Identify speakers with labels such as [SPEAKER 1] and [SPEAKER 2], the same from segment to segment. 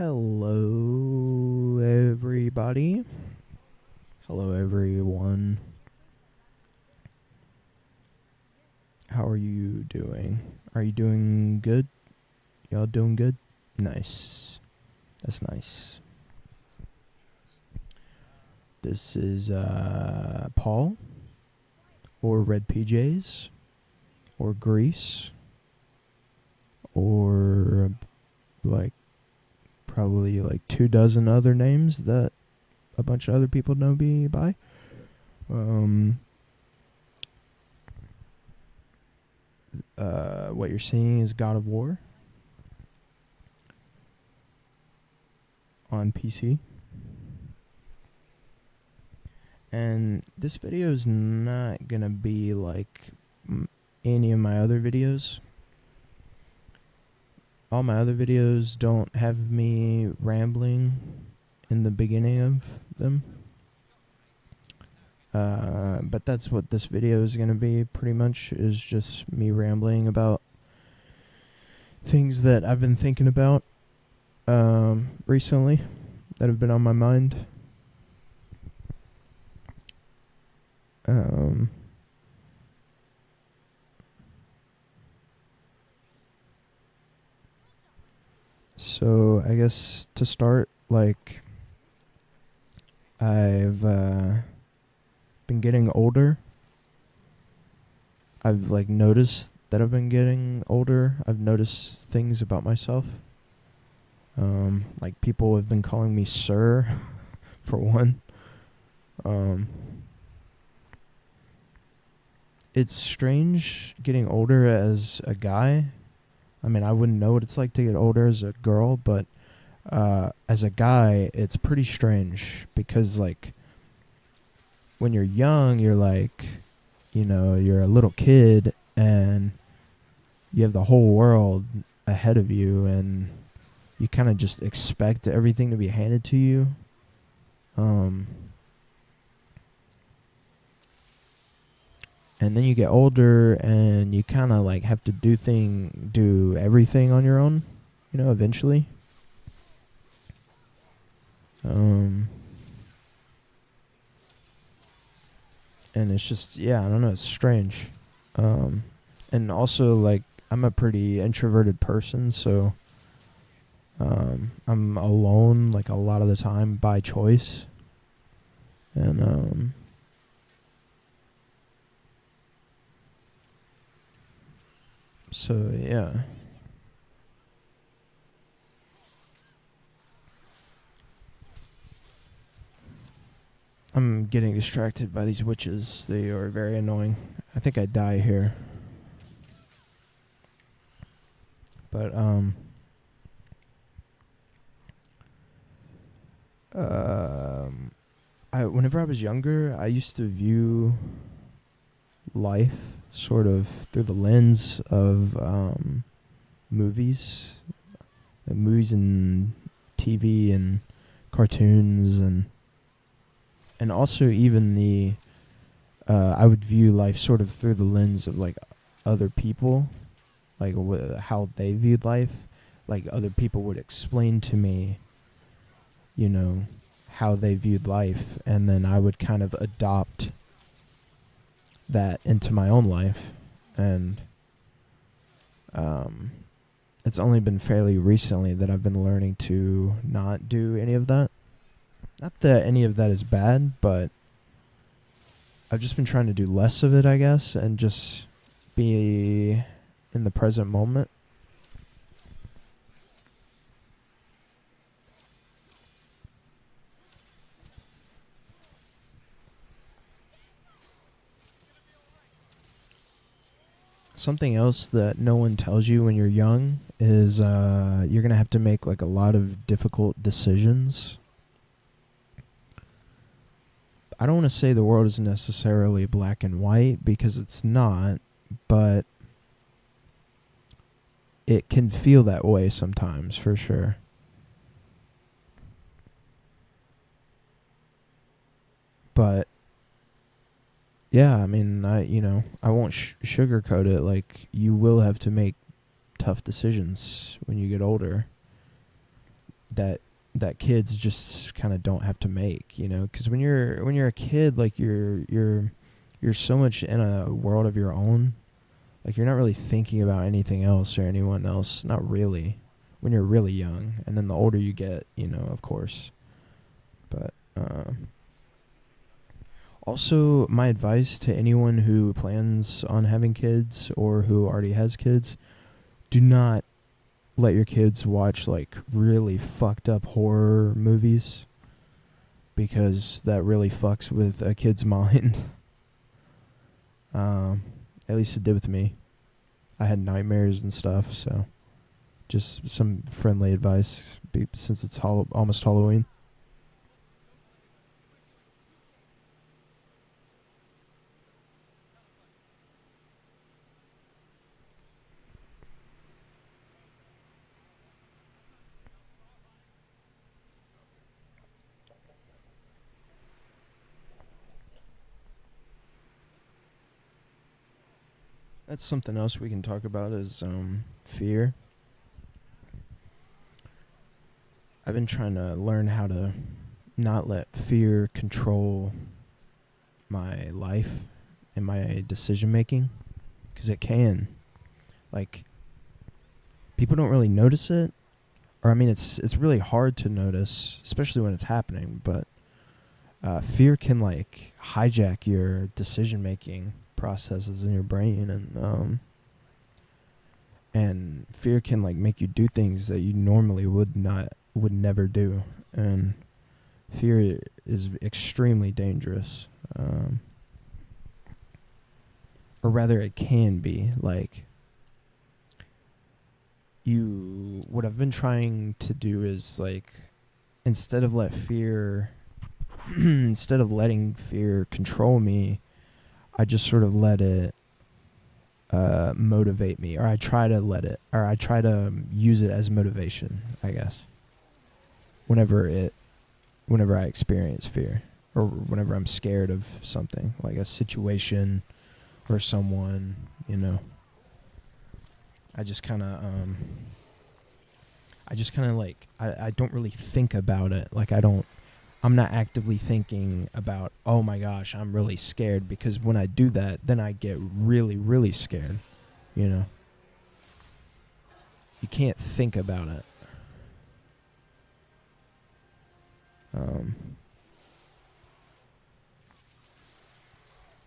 [SPEAKER 1] Hello, everybody. Hello, everyone. How are you doing? Are you doing good? Y'all doing good? Nice. That's nice. This is Paul, or Red PJs, or Grease, or probably 24 other names that a bunch of other people know me by. What you're seeing is God of War on PC. And this video is not gonna be like any of my other videos. All my other videos don't have me rambling in the beginning of them. But that's what this video is gonna be, pretty much, is just me rambling about things that I've been thinking about recently that have been on my mind. So I guess to start, I've been getting older. I've noticed that I've been getting older. I've noticed things about myself. People have been calling me sir, for one. It's strange getting older as a guy. I mean, I wouldn't know what it's like to get older as a girl, but as a guy, it's pretty strange because, when you're young, you're you're a little kid and you have the whole world ahead of you and you kind of just expect everything to be handed to you. And then you get older and you kind of have to do everything on your own, eventually. And it's just, I don't know, it's strange. And also, I'm a pretty introverted person, so I'm alone, a lot of the time by choice. And, so, yeah. I'm getting distracted by these witches. They are very annoying. I think I die here. But, whenever I was younger, I used to view life sort of through the lens of movies and TV and cartoons and also even I would view life sort of through the lens of other people, how they viewed life. Other people would explain to me, how they viewed life, and then I would kind of adopt that into my own life. And it's only been fairly recently that I've been learning to not do any of that. Not that any of that is bad, but I've just been trying to do less of it, I guess, and just be in the present moment. Something else that no one tells you when you're young is you're going to have to make a lot of difficult decisions. I don't want to say the world is necessarily black and white, because it's not, but it can feel that way sometimes, for sure. But yeah, I mean, I won't sugarcoat it. You will have to make tough decisions when you get older. that that kids just kind of don't have to make, you know, because when you're a kid, like you're so much in a world of your own, like you're not really thinking about anything else or anyone else, not really, when you're really young, and then the older you get, you know, of course. But also, my advice to anyone who plans on having kids or who already has kids: do not let your kids watch like really fucked up horror movies, because that really fucks with a kid's mind. um, at least it did with me. I had nightmares and stuff, so just some friendly advice since it's almost Halloween. That's something else we can talk about is fear. I've been trying to learn how to not let fear control my life and my decision making, because it can. Like, people don't really notice it, or I mean, it's really hard to notice, especially when it's happening. But fear can like hijack your decision making processes in your brain, and fear can like make you do things that you normally would never do, and fear is extremely dangerous. Or rather, it can be. Like, what I've been trying to do is like, instead of let fear instead of letting fear control me, I just sort of let it motivate me, or I try to use it as motivation, I guess. Whenever whenever I experience fear, or whenever I'm scared of something, like a situation or someone, you know, I just kind of like, I don't really think about it. Like, I'm not actively thinking about, oh my gosh, I'm really scared, because when I do that, then I get really, really scared, you know. You can't think about it. Um,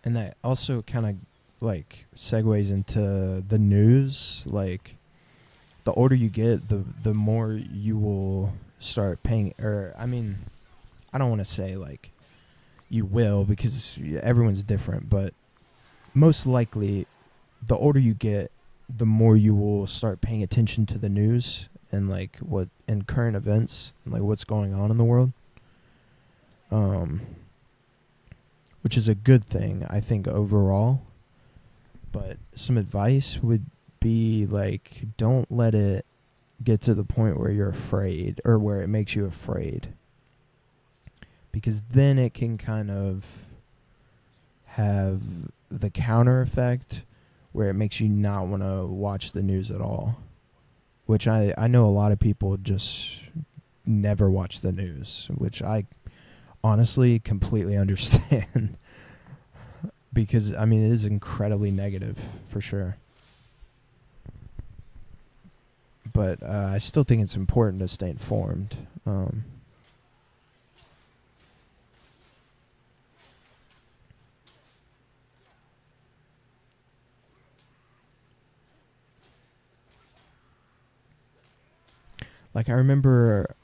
[SPEAKER 1] and that also kind of like segues into the news. Like, the older you get, the more you will start paying, or I mean, I don't want to say like you will, because everyone's different, but most likely the older you get, the more you will start paying attention to the news and like what and current events and like what's going on in the world. Um which is a good thing, I think, overall. But some advice would be like, don't let it get to the point where you're afraid, or where it makes you afraid, because then it can kind of have the counter effect where it makes you not want to watch the news at all. Which I know a lot of people just never watch the news, which I honestly completely understand. Because, I mean, it is incredibly negative, for sure. But I still think it's important to stay informed. Like, I remember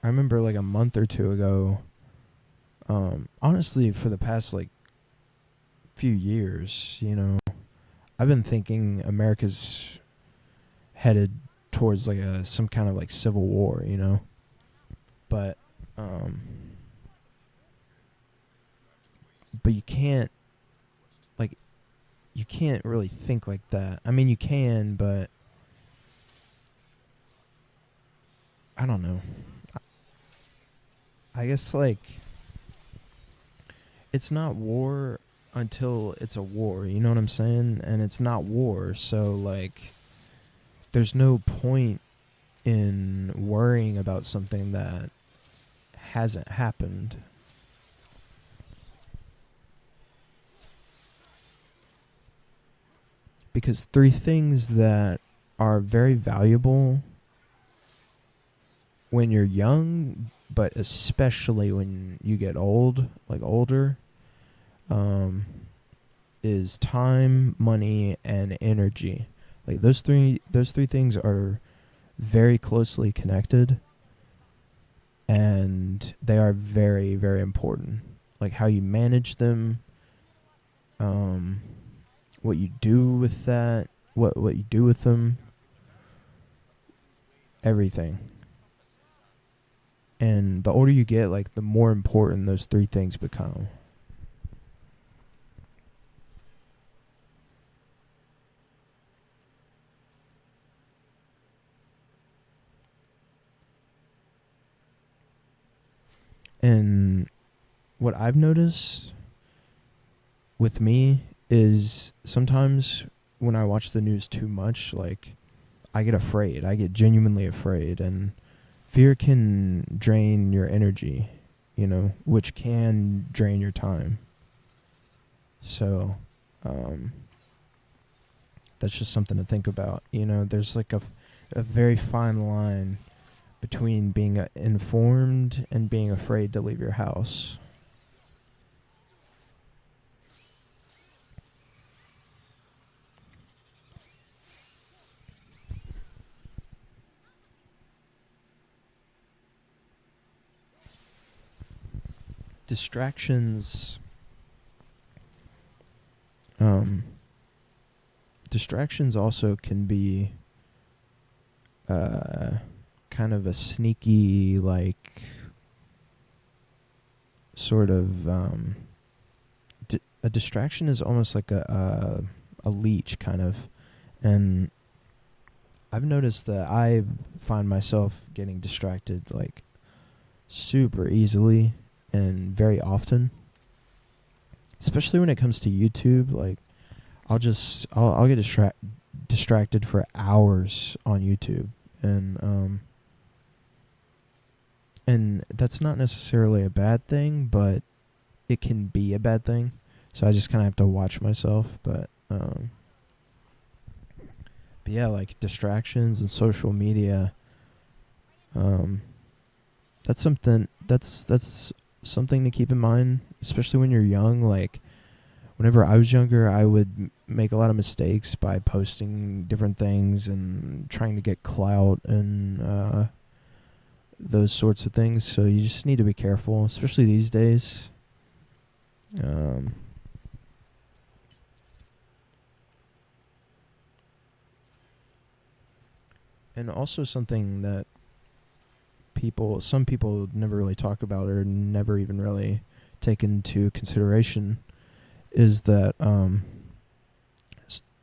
[SPEAKER 1] like a month or two ago. Honestly, for the past like few years, you know, I've been thinking America's headed towards like some kind of like civil war, you know. But um, but like you can't really think like that. I mean, you can, but I don't know. I guess like it's not war until it's a war, you know what I'm saying? And it's not war, so like there's no point in worrying about something that hasn't happened. Because three things that are very valuable when you're young, but especially when you get old, like older, um, is time, money, and energy. Like those three things are very closely connected, and they are very, very important. Like how you manage them, um, what you do with that, what you do with them, everything. And the older you get, like the more important those three things become. And what I've noticed with me is sometimes when I watch the news too much, like I get afraid. I get genuinely afraid, and fear can drain your energy, which can drain your time. So, um, that's just something to think about. There's like a very fine line between being informed and being afraid to leave your house. Distractions, um, distractions also can be uh, kind of a sneaky, like, sort of a distraction is almost like a leech, kind of. And I've noticed that I find myself getting distracted like super easily and very often, especially when it comes to YouTube. Like I'll get distracted for hours on YouTube, and that's not necessarily a bad thing, but it can be a bad thing. So I just kind of have to watch myself. But yeah, like distractions and social media. Um, that's something to keep in mind, especially when you're young. Like whenever I was younger, I would make a lot of mistakes by posting different things and trying to get clout and those sorts of things. So you just need to be careful, especially these days. Um, and also something that some people never really talk about or never even really take into consideration is that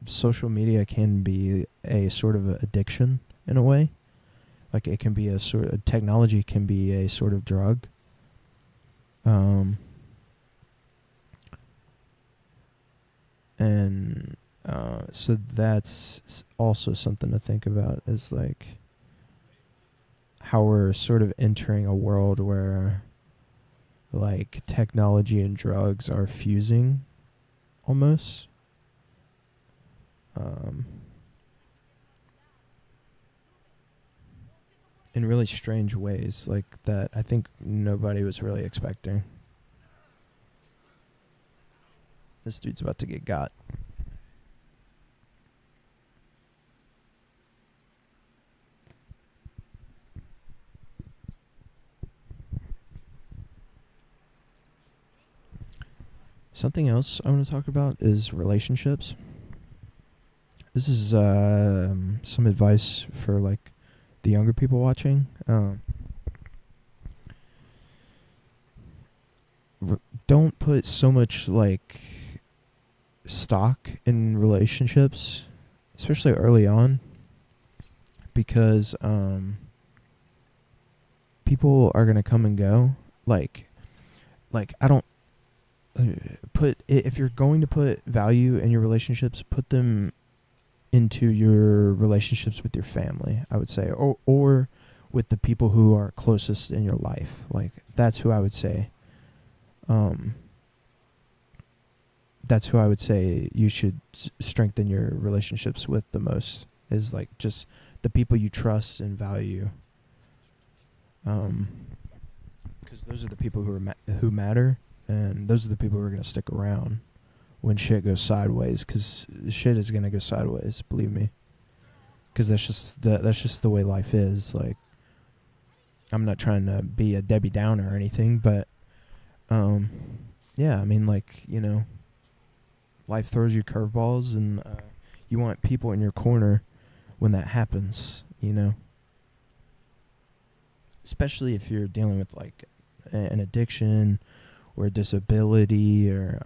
[SPEAKER 1] social media can be a sort of addiction in a way. Like it can be a sort of technology can be a sort of drug. Um, and so that's also something to think about, is like how we're sort of entering a world where like technology and drugs are fusing almost. Um, in really strange ways, like that I think nobody was really expecting. This dude's about to get got. Something else I want to talk about is relationships. This is some advice for like the younger people watching. Don't put so much like stock in relationships, especially early on, because people are gonna come and go. Like I don't put if you're going to put value in your relationships, put them into your relationships with your family, I would say, or with the people who are closest in your life. Like that's who I would say. Um, that's who I would say you should strengthen your relationships with the most. Is like just the people you trust and value. Because those are the people who matter, and those are the people who are gonna stick around when shit goes sideways. Because shit is gonna go sideways. Believe me. Because that's just the way life is. Like, I'm not trying to be a Debbie Downer or anything, but um, yeah, I mean, like, life throws you curveballs, and you want people in your corner when that happens. Especially if you're dealing with like an addiction or a disability or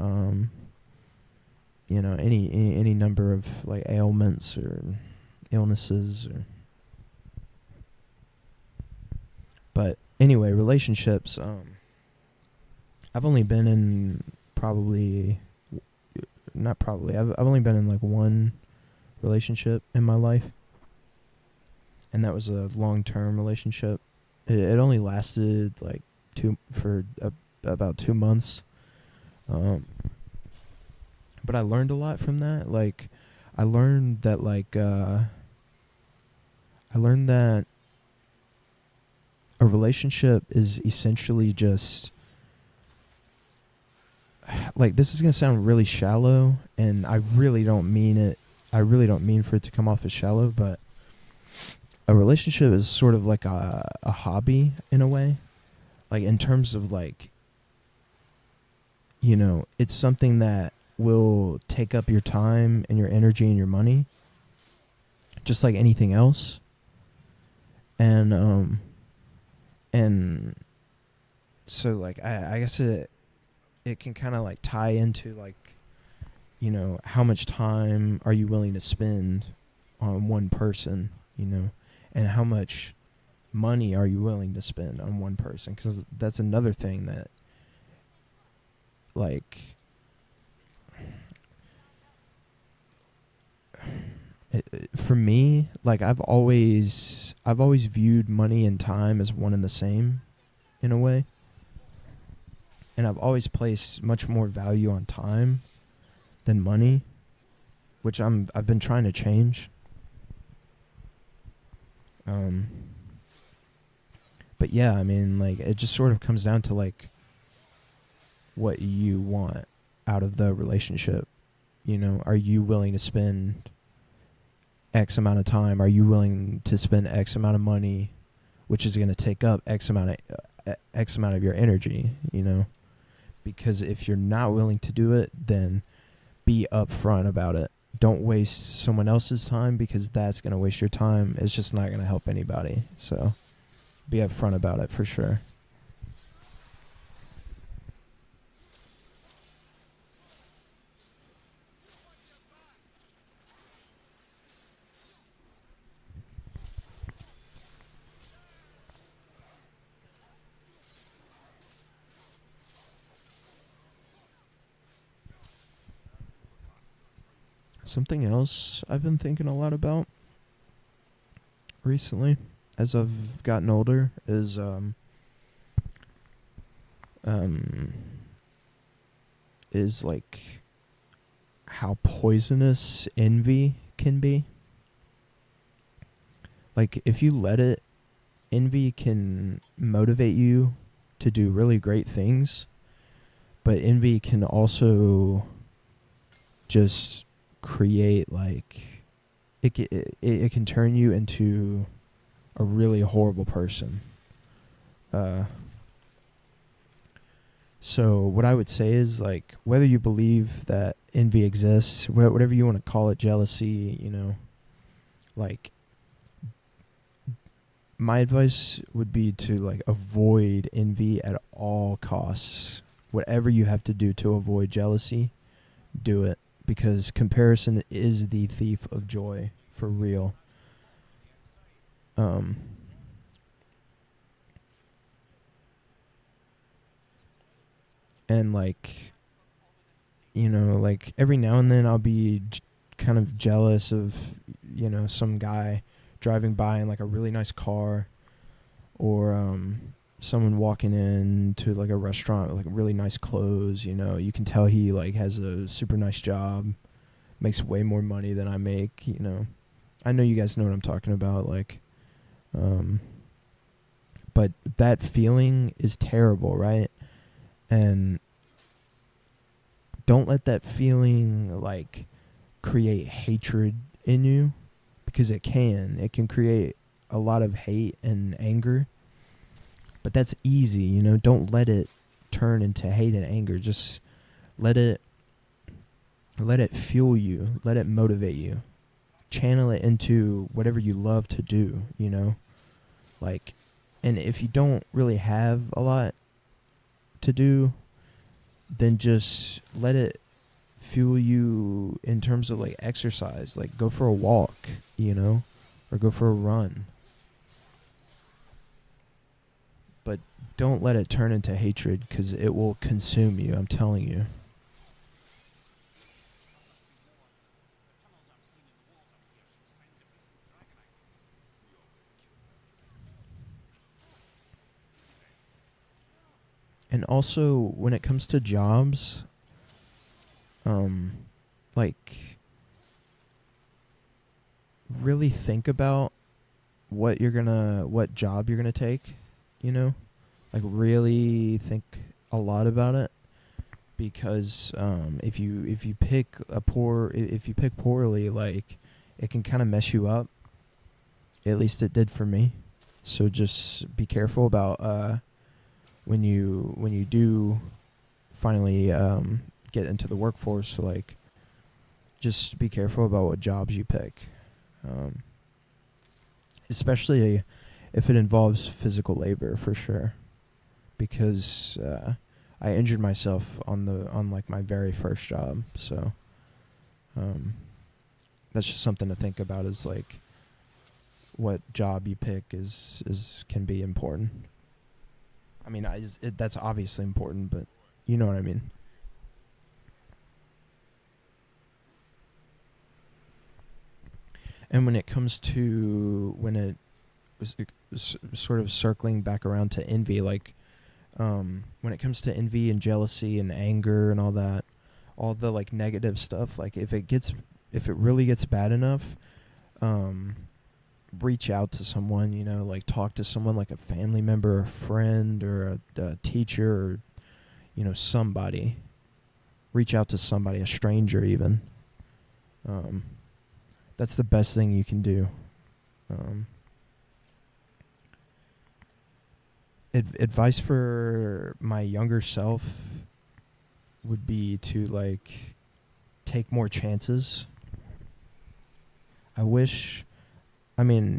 [SPEAKER 1] any number of like ailments or illnesses or. But anyway, relationships. I've only been in not probably. I've only been in like one relationship in my life, and that was a long-term relationship. It only lasted like about 2 months. But I learned a lot from that. Like, I learned that a relationship is essentially just like, this is gonna sound really shallow, and I really don't mean it. I really don't mean for it to come off as shallow, but a relationship is sort of like a hobby in a way. Like, in terms of like, it's something that will take up your time and your energy and your money, just like anything else. And so like I guess it can kind of like tie into like, how much time are you willing to spend on one person, and how much money are you willing to spend on one person? Because that's another thing that, like, for me, like, I've always viewed money and time as one and the same, in a way, and I've always placed much more value on time than money, which I've been trying to change. But yeah, I mean, like, it just sort of comes down to like what you want out of the relationship. Are you willing to spend X amount of time? Are you willing to spend X amount of money, which is going to take up X amount of your energy? Because if you're not willing to do it, then be upfront about it. Don't waste someone else's time, because that's going to waste your time. It's just not going to help anybody. So be upfront about it for sure. Something else I've been thinking a lot about recently, as I've gotten older, is um like how poisonous envy can be. Like, if you let it, envy can motivate you to do really great things, but envy can also just create like it can turn you into a really horrible person. Uh, so what I would say is, like, whether you believe that envy exists, whatever you want to call it, jealousy, like, my advice would be to like avoid envy at all costs. Whatever you have to do to avoid jealousy, do it, because comparison is the thief of joy, for real. Um, and like, like, every now and then I'll be kind of jealous of, some guy driving by in like a really nice car, or someone walking into like a restaurant with like really nice clothes. You can tell he like has a super nice job, makes way more money than I make. I know you guys know what I'm talking about. Like, but that feeling is terrible, right? And don't let that feeling like create hatred in you, because it can create a lot of hate and anger. But that's easy, don't let it turn into hate and anger. Just let it fuel you, let it motivate you, channel it into whatever you love to do. Like, and if you don't really have a lot to do, then just let it fuel you in terms of like exercise. Like, go for a walk, or go for a run. But don't let it turn into hatred, because it will consume you, I'm telling you. And also, when it comes to jobs, like, really think about what job you're gonna take. Like, really think a lot about it, because if you pick poorly, like, it can kind of mess you up. At least it did for me. So just be careful about when you do finally get into the workforce. Like, just be careful about what jobs you pick, especially if it involves physical labor, for sure. Because I injured myself on like my very first job, so that's just something to think about. Is like, what job you pick can be important. I mean, that's obviously important, but you know what I mean. And when it comes to when it was sort of circling back around to envy, like, when it comes to envy and jealousy and anger and all that, all the like negative stuff, like, if it really gets bad enough, reach out to someone, like, talk to someone, like a family member, a friend, or a teacher, or somebody. Reach out to somebody, a stranger even. That's the best thing you can do. Advice for my younger self would be to, like, take more chances.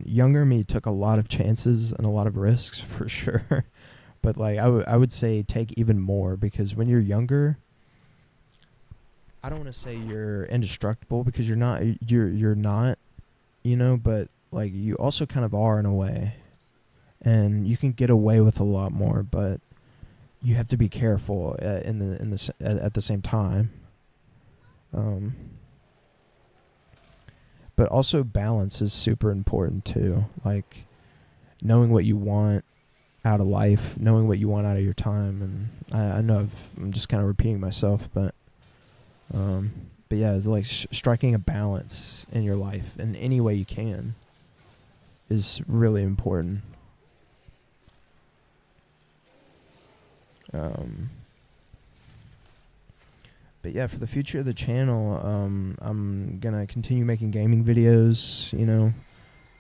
[SPEAKER 1] Younger me took a lot of chances and a lot of risks, for sure. But like, I would say take even more, because when you're younger, I don't want to say you're indestructible, because you're not, but like, you also kind of are in a way. And you can get away with a lot more, but you have to be careful at the same time. But also, balance is super important too. Like, knowing what you want out of life, knowing what you want out of your time. And I know I'm just kind of repeating myself, but yeah, it's like striking a balance in your life in any way you can is really important. But yeah, for the future of the channel, I'm gonna continue making gaming videos.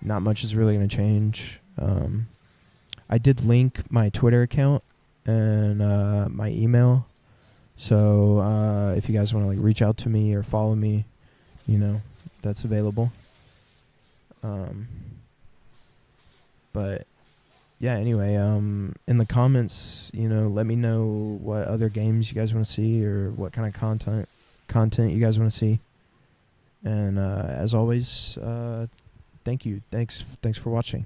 [SPEAKER 1] Not much is really gonna change. I did link my Twitter account and my email, so if you guys want to like reach out to me or follow me, that's available. But yeah, anyway, in the comments, let me know what other games you guys want to see, or what kind of content you guys want to see. And as always, thank you. Thanks for watching.